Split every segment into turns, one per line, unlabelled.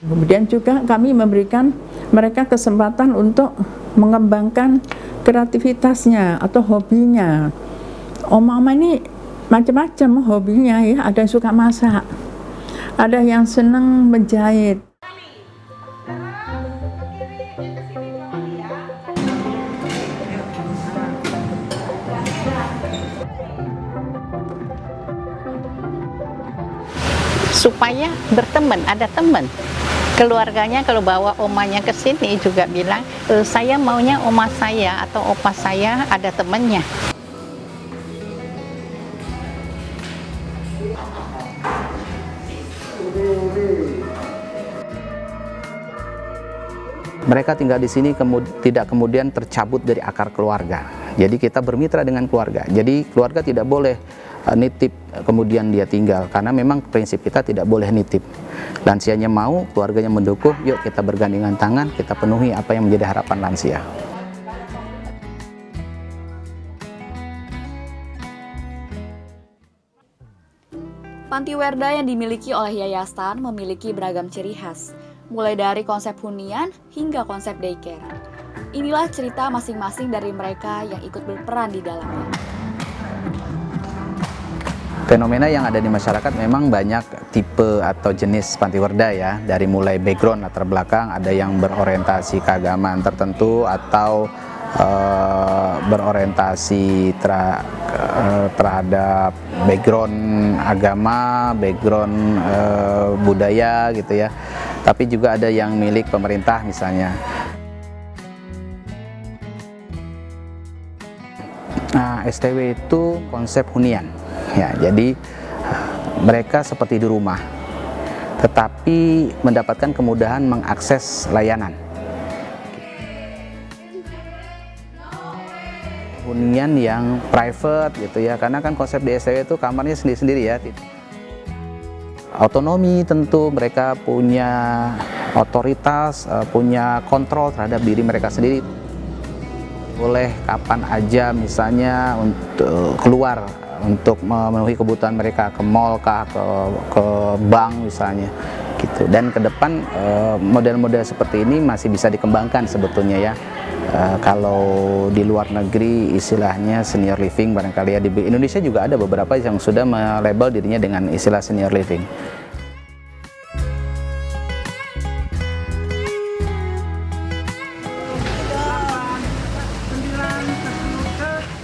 Kemudian juga kami memberikan mereka kesempatan untuk mengembangkan kreativitasnya atau hobinya. Oma-oma ini macam-macam hobinya ya, ada yang suka masak, ada yang senang menjahit.
Supaya berteman, ada teman. Keluarganya kalau bawa omanya ke sini juga bilang, saya maunya oma saya atau opa saya ada temannya.
Mereka tinggal di sini tidak kemudian tercabut dari akar keluarga. Jadi kita bermitra dengan keluarga. Jadi keluarga tidak boleh nitip kemudian dia tinggal, karena memang prinsip kita tidak boleh nitip. Lansianya mau, keluarganya mendukung, yuk kita bergandengan tangan, kita penuhi apa yang menjadi harapan lansia.
Panti Werda yang dimiliki oleh yayasan memiliki beragam ciri khas, mulai dari konsep hunian hingga konsep daycare. Inilah cerita masing-masing dari mereka yang ikut berperan di dalamnya.
Fenomena yang ada di masyarakat memang banyak tipe atau jenis panti werda ya, dari mulai background latar belakang, ada yang berorientasi keagamaan tertentu atau berorientasi terhadap background agama, background budaya gitu ya. Tapi juga ada yang milik pemerintah misalnya. Nah, STW itu konsep hunian. Ya, jadi mereka seperti di rumah, tetapi mendapatkan kemudahan mengakses layanan. Hunian yang private gitu ya, karena kan konsep di STW itu kamarnya sendiri-sendiri ya. Otonomi tentu, mereka punya otoritas, punya kontrol terhadap diri mereka sendiri. Boleh kapan aja misalnya untuk keluar untuk memenuhi kebutuhan mereka, ke mall kah, ke bank misalnya gitu. Dan ke depan model-model seperti ini masih bisa dikembangkan sebetulnya ya. Kalau di luar negeri istilahnya senior living barangkali ya, di Indonesia juga ada beberapa yang sudah melabel dirinya dengan istilah senior living.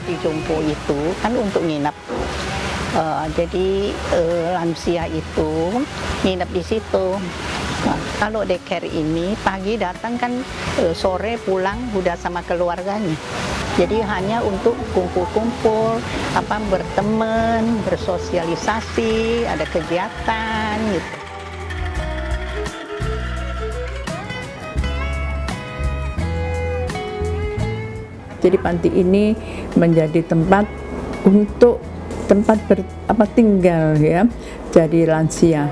Di Jompo itu kan untuk nginap, jadi lansia itu nginap di situ. Nah, kalau daycare ini pagi datang kan, sore pulang udah sama keluarganya. Jadi hanya untuk kumpul-kumpul, berteman, bersosialisasi, ada kegiatan gitu.
Jadi panti ini menjadi tempat untuk tinggal ya, jadi lansia.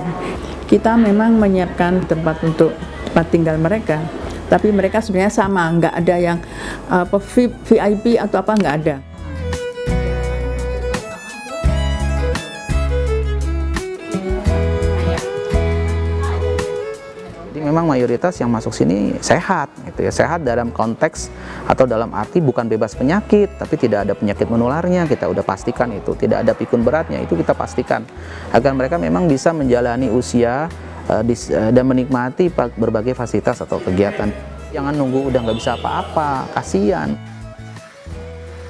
Kita memang menyiapkan tempat untuk tempat tinggal mereka, tapi mereka sebenarnya sama, nggak ada yang VIP atau apa, nggak ada.
Memang mayoritas yang masuk sini sehat gitu ya, sehat dalam konteks atau dalam arti bukan bebas penyakit, tapi tidak ada penyakit menularnya, kita udah pastikan itu, tidak ada pikun beratnya, itu kita pastikan agar mereka memang bisa menjalani usia dan menikmati berbagai fasilitas atau kegiatan. Jangan nunggu udah nggak bisa apa-apa, kasihan.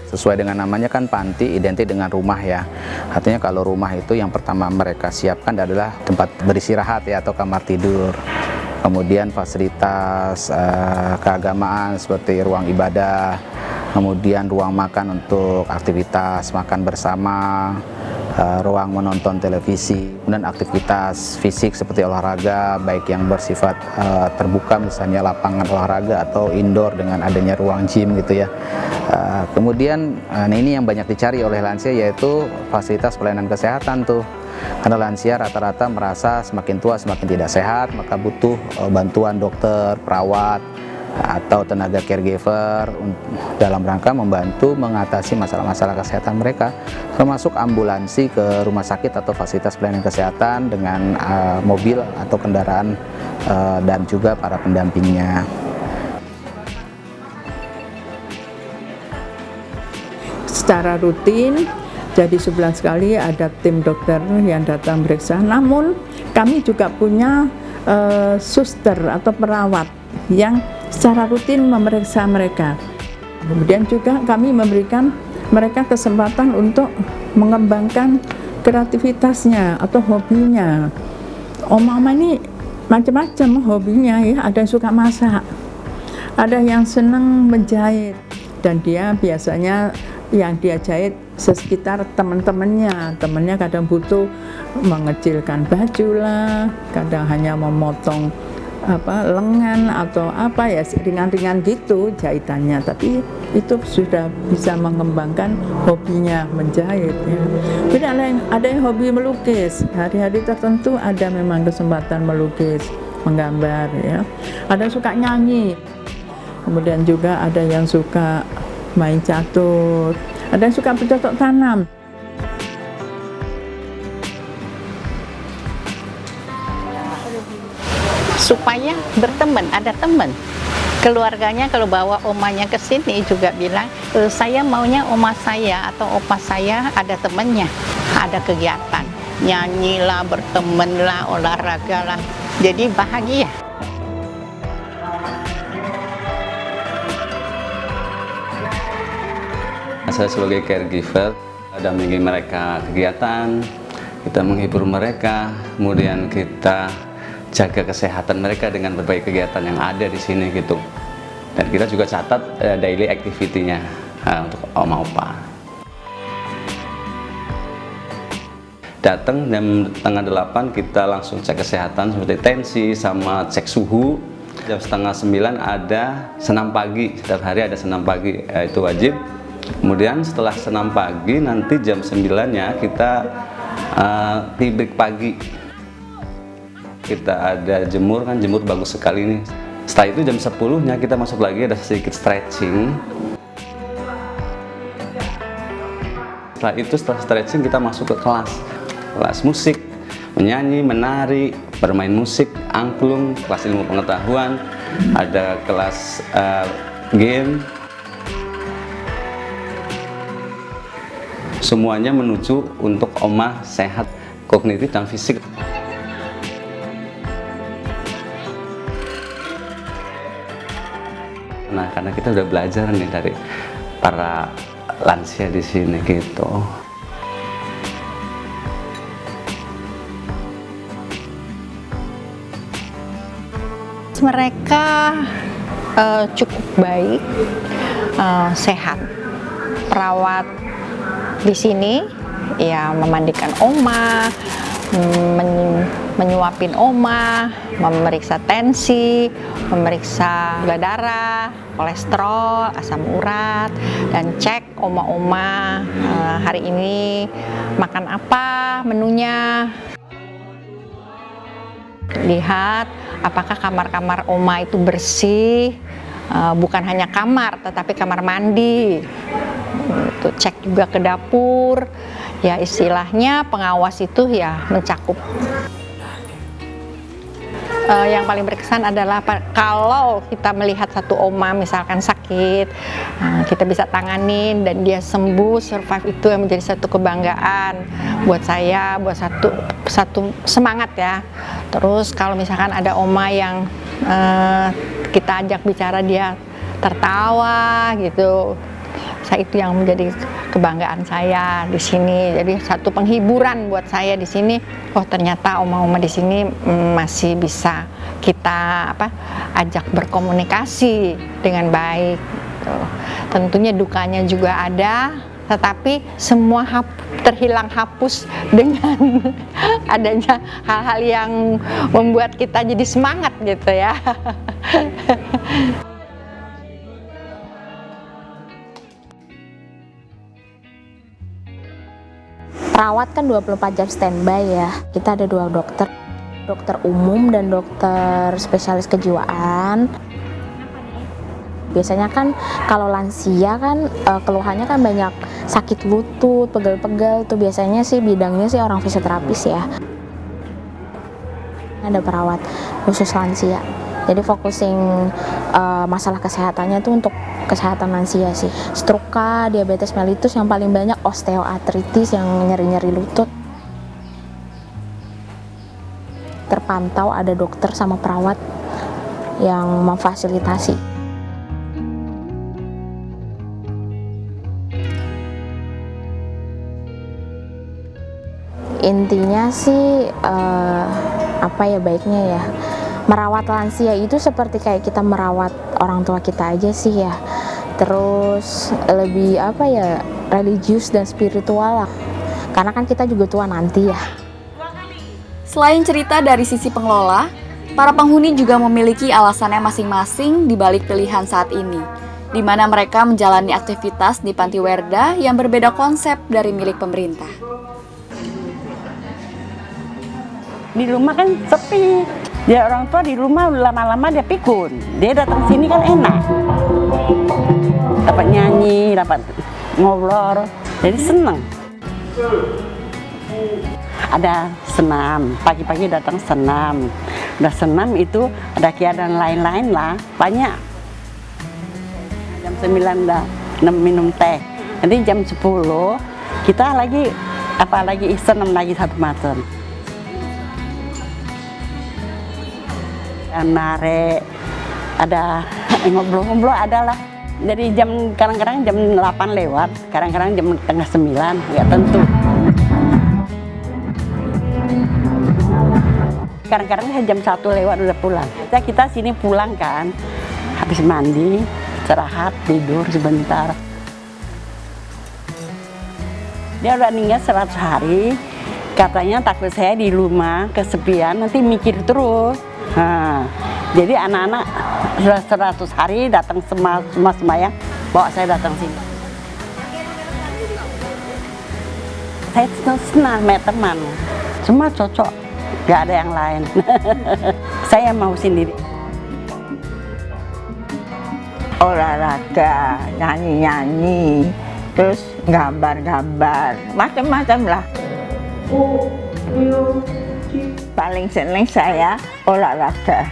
Sesuai dengan namanya kan panti identik dengan rumah ya, artinya kalau rumah itu yang pertama mereka siapkan adalah tempat beristirahat ya, atau kamar tidur. Kemudian fasilitas keagamaan seperti ruang ibadah, kemudian ruang makan untuk aktivitas makan bersama, ruang menonton televisi, kemudian aktivitas fisik seperti olahraga, baik yang bersifat terbuka misalnya lapangan olahraga atau indoor dengan adanya ruang gym gitu ya. Kemudian ini yang banyak dicari oleh lansia, yaitu fasilitas pelayanan kesehatan tuh. Karena lansia rata-rata merasa semakin tua semakin tidak sehat, maka butuh bantuan dokter, perawat, atau tenaga caregiver dalam rangka membantu mengatasi masalah-masalah kesehatan mereka, termasuk ambulansi ke rumah sakit atau fasilitas pelayanan kesehatan dengan mobil atau kendaraan dan juga para pendampingnya.
Secara rutin, jadi sebulan sekali ada tim dokter yang datang periksa. Namun kami juga punya suster atau perawat yang secara rutin memeriksa mereka. Kemudian juga kami memberikan mereka kesempatan untuk mengembangkan kreativitasnya atau hobinya. Oma-oma ini macam-macam hobinya ya, ada yang suka masak, ada yang senang menjahit, dan dia biasanya yang dia jahit sekitar temannya kadang butuh mengecilkan baju lah, kadang hanya memotong lengan atau apa ya, ringan-ringan gitu jahitannya, tapi itu sudah bisa mengembangkan hobinya menjahit ya. Jadi ada yang hobi melukis, hari-hari tertentu ada memang kesempatan melukis, menggambar ya. Ada yang suka nyanyi, kemudian juga ada yang suka main catur, ada yang suka bercocok tanam.
Supaya berteman, ada teman. Keluarganya kalau bawa omanya ke sini juga bilang, saya maunya oma saya atau opa saya ada temannya, ada kegiatan, nyanyilah, bertemanlah, olahraga lah, jadi bahagia.
Saya sebagai caregiver, dampingi mereka kegiatan, kita menghibur mereka, kemudian kita jaga kesehatan mereka dengan berbagai kegiatan yang ada di sini gitu. Dan kita juga catat daily activity-nya untuk oma opa. Datang jam setengah 8 kita langsung cek kesehatan seperti tensi sama cek suhu. Jam setengah 9 ada senam pagi, setiap hari ada senam pagi, itu wajib. Kemudian setelah senam pagi nanti jam 9-nya kita tea break pagi. Kita ada jemur, kan jemur bagus sekali nih. Setelah itu jam 10-nya kita masuk lagi, ada sedikit stretching. Setelah itu setelah stretching kita masuk ke kelas musik, menyanyi, menari, bermain musik, angklung, kelas ilmu pengetahuan, ada kelas game. Semuanya menuju untuk oma sehat kognitif dan fisik. Nah, karena kita udah belajar nih dari para lansia di sini gitu.
Mereka cukup baik, sehat. Perawat di sini ya memandikan oma, menyuapin oma, memeriksa tensi, memeriksa gula darah, kolesterol, asam urat, dan cek oma-oma hari ini makan apa menunya. Lihat apakah kamar-kamar oma itu bersih, bukan hanya kamar tetapi kamar mandi. Itu cek juga ke dapur, ya istilahnya pengawas itu ya mencakup. Yang paling berkesan adalah kalau kita melihat satu oma misalkan sakit, kita bisa tanganin dan dia sembuh, survive, itu yang menjadi satu kebanggaan buat saya, buat satu semangat ya. Terus kalau misalkan ada oma yang kita ajak bicara dia tertawa gitu, itu yang menjadi kebanggaan saya di sini. Jadi satu penghiburan buat saya di sini. Oh, ternyata oma-oma di sini masih bisa kita ajak berkomunikasi dengan baik. Tentunya dukanya juga ada, tetapi semua terhilang hapus dengan adanya hal-hal yang membuat kita jadi semangat gitu ya.
Perawat kan 24 jam standby ya. Kita ada 2 dokter, dokter umum dan dokter spesialis kejiwaan. Biasanya kan kalau lansia kan keluhannya kan banyak sakit lutut, pegel-pegel tuh, biasanya sih bidangnya sih orang fisioterapis ya. Ada perawat khusus lansia. Jadi focusing masalah kesehatannya tuh untuk kesehatan lansia sih. Stroke, diabetes mellitus yang paling banyak, osteoartritis yang nyeri-nyeri lutut. Terpantau ada dokter sama perawat yang memfasilitasi. Intinya sih apa ya baiknya ya, merawat lansia itu seperti kayak kita merawat orang tua kita aja sih ya. Terus lebih apa ya, religius dan spiritual lah, karena kan kita juga tua nanti ya.
Selain cerita dari sisi pengelola, para penghuni juga memiliki alasannya masing-masing di balik pilihan saat ini, di mana mereka menjalani aktivitas di Panti Werda yang berbeda konsep dari milik pemerintah.
Di rumah kan sepi, dia orang tua di rumah lama-lama dia pikun, dia datang sini kan enak, dapat nyanyi, dapat ngobrol, jadi senang. Ada senam, pagi-pagi datang senam, udah senam itu ada kegiatan lain-lain lah, banyak. Jam 9 udah minum teh, nanti jam 10 kita lagi senam lagi satu macam. Narik, ada ngobrol-ngobrol ada lah. Jadi kadang-kadang jam 8 lewat, kadang-kadang jam setengah 9, nggak tentu. Kadang-kadang jam 1 lewat udah pulang. Kita sini pulang kan, habis mandi, istirahat, tidur sebentar. Dia udah meninggal 100 hari, katanya takut saya di rumah kesepian, nanti mikir terus. Nah, jadi anak-anak sudah 100 hari datang semayang, bawa saya datang sini. Saya senang sama teman, semua cocok, gak ada yang lain. Saya mau sendiri.
Olahraga, nyanyi-nyanyi, terus gambar-gambar, macam-macam lah. Paling seneng saya olahraga.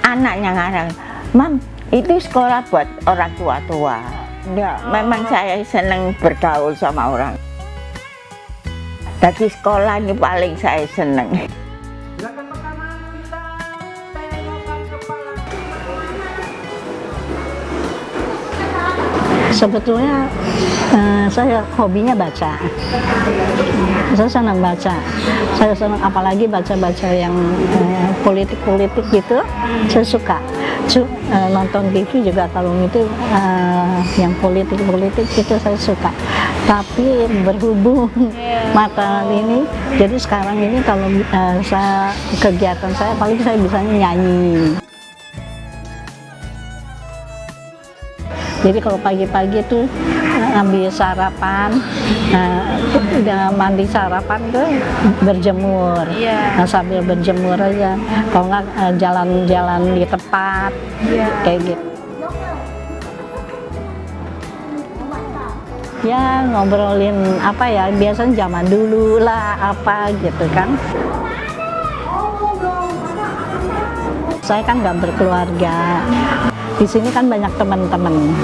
Anaknya ngarang, "Mam, itu sekolah buat orang tua-tua." Ya, memang saya seneng bergaul sama orang. Dari sekolah ini paling saya seneng.
Sebetulnya saya hobinya baca. Saya senang baca. Saya senang apalagi baca-baca yang politik-politik gitu. Saya suka. Nonton TV juga kalau itu yang politik-politik itu saya suka. Tapi berhubung mata ini, jadi sekarang ini kalau kegiatan saya paling saya bisanya nyanyi. Jadi kalau pagi-pagi tuh ambil sarapan, udah mandi sarapan tuh berjemur. Nah, sambil berjemur aja, kalau nggak jalan-jalan di tempat, kayak gitu. Ya ngobrolin apa ya, biasanya zaman dulu lah apa gitu kan. Saya kan nggak berkeluarga. Di sini kan banyak teman-teman.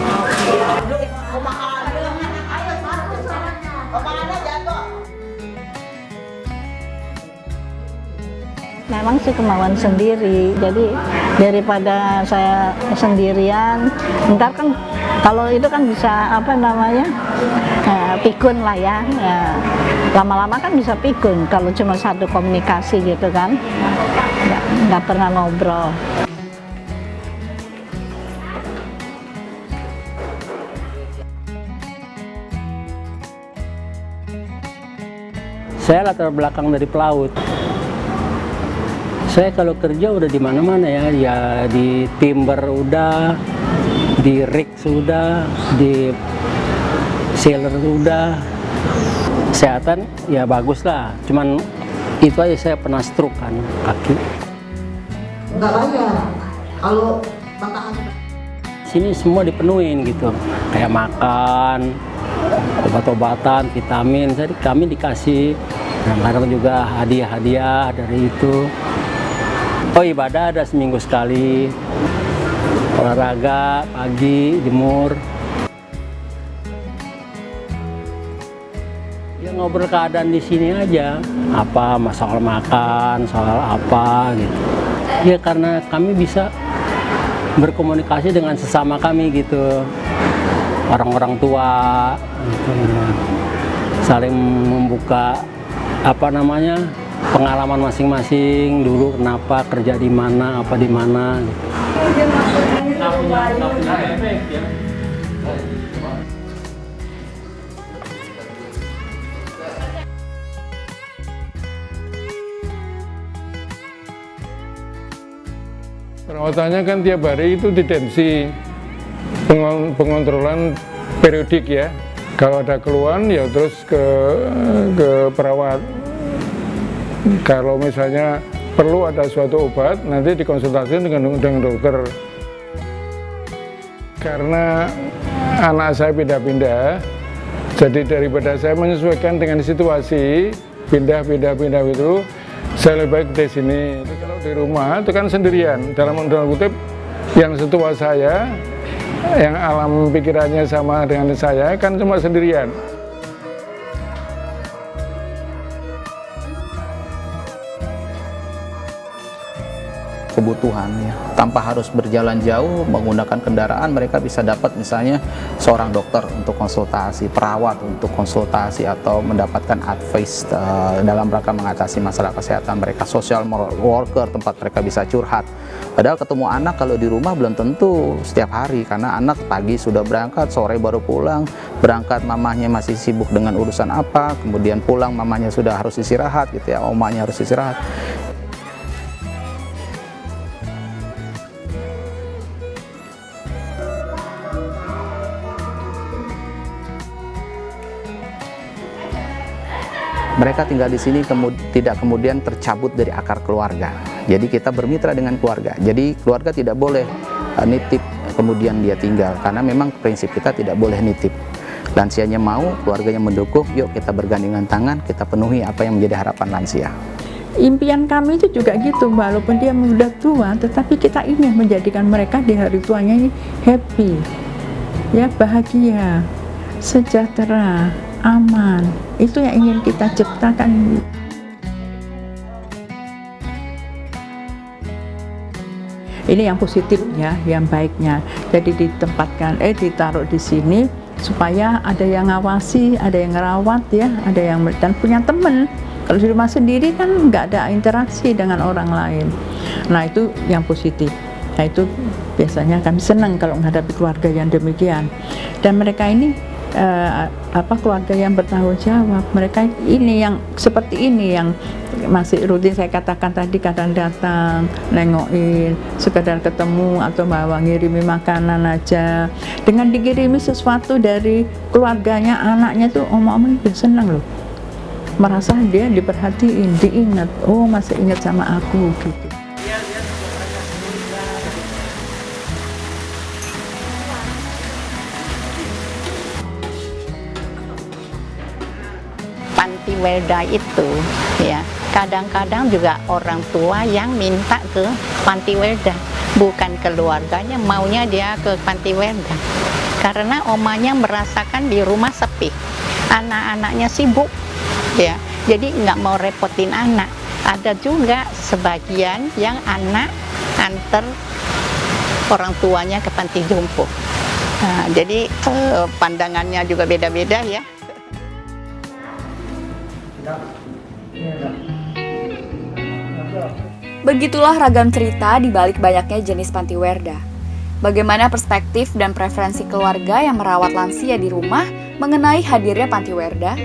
Memang sih kemauan sendiri. Jadi daripada saya sendirian, ntar kan kalau itu kan bisa apa namanya pikun lah ya. Lama-lama kan bisa pikun kalau cuma satu komunikasi gitu kan, nggak pernah ngobrol.
Saya latar belakang dari pelaut. Saya kalau kerja udah di mana-mana ya di timber udah, di rig sudah, di sailor udah. Kesehatan ya bagus lah, cuman itu aja saya pernah stroke kan kaki.
nggak bayar. Kalau bapak
Sini semua dipenuhin gitu, kayak makan, obat-obatan, vitamin, jadi kami dikasih, kadang juga hadiah-hadiah dari itu. Oh, ibadah ada seminggu sekali, olahraga pagi, jemur. Ya ngobrol keadaan di sini aja, apa masalah makan, soal apa gitu. Ya karena kami bisa berkomunikasi dengan sesama kami gitu, orang-orang tua gitu. Saling membuka pengalaman masing-masing, dulu kenapa kerja di mana, apa di mana gitu.
Perawatannya kan tiap hari itu ditensi, pengontrolan periodik ya. Kalau ada keluhan ya terus ke perawat. Kalau misalnya perlu ada suatu obat, nanti dikonsultasikan dengan dokter. Karena anak saya pindah-pindah, jadi daripada saya menyesuaikan dengan situasi pindah-pindah itu, saya lebih baik di sini. Kalau di rumah itu kan sendirian, dalam kutip yang setua saya, yang alam pikirannya sama dengan saya kan cuma sendirian.
Kebutuhan ya, tanpa harus berjalan jauh menggunakan kendaraan, mereka bisa dapat misalnya seorang dokter untuk konsultasi, perawat untuk konsultasi, atau mendapatkan advice dalam rangka mengatasi masalah kesehatan mereka, social worker tempat mereka bisa curhat. Padahal ketemu anak kalau di rumah belum tentu setiap hari, karena anak pagi sudah berangkat, sore baru pulang, berangkat mamahnya masih sibuk dengan urusan apa, kemudian pulang mamahnya sudah harus istirahat gitu ya, omanya harus istirahat. Mereka tinggal di sini tidak kemudian tercabut dari akar keluarga. Jadi kita bermitra dengan keluarga. Jadi keluarga tidak boleh nitip kemudian dia tinggal, karena memang prinsip kita tidak boleh nitip. Lansianya mau, keluarganya mendukung, yuk kita bergandengan tangan, kita penuhi apa yang menjadi harapan lansia.
Impian kami itu juga gitu, walaupun dia sudah tua, tetapi kita ingin menjadikan mereka di hari tuanya ini happy, ya, bahagia, sejahtera, aman. Itu yang ingin kita ciptakan. Ini yang positif ya, yang baiknya. Jadi ditaruh di sini supaya ada yang ngawasi, ada yang ngerawat ya, ada yang dan punya teman. Kalau di rumah sendiri kan nggak ada interaksi dengan orang lain. Nah itu yang positif. Nah itu biasanya kami senang kalau menghadapi keluarga yang demikian. Dan mereka ini keluarga yang bertanggung jawab. Mereka ini yang seperti ini yang masih rutin saya katakan tadi, kadang datang nengokin, sekedar ketemu atau bawa ngirimi makanan aja. Dengan dikirimi sesuatu dari keluarganya, anaknya tuh omong-omong udah senang loh, merasa dia diperhatiin, diingat, oh masih ingat sama aku gitu.
Panti Welda itu ya kadang-kadang juga orang tua yang minta ke Panti Welda, bukan keluarganya maunya dia ke Panti Welda, karena omanya merasakan di rumah sepi, anak-anaknya sibuk ya, jadi nggak mau repotin anak. Ada juga sebagian yang anak antar orang tuanya ke panti jompo. Nah, jadi pandangannya juga beda-beda ya.
Begitulah ragam cerita di balik banyaknya jenis panti werda. Bagaimana perspektif dan preferensi keluarga yang merawat lansia di rumah mengenai hadirnya panti werda?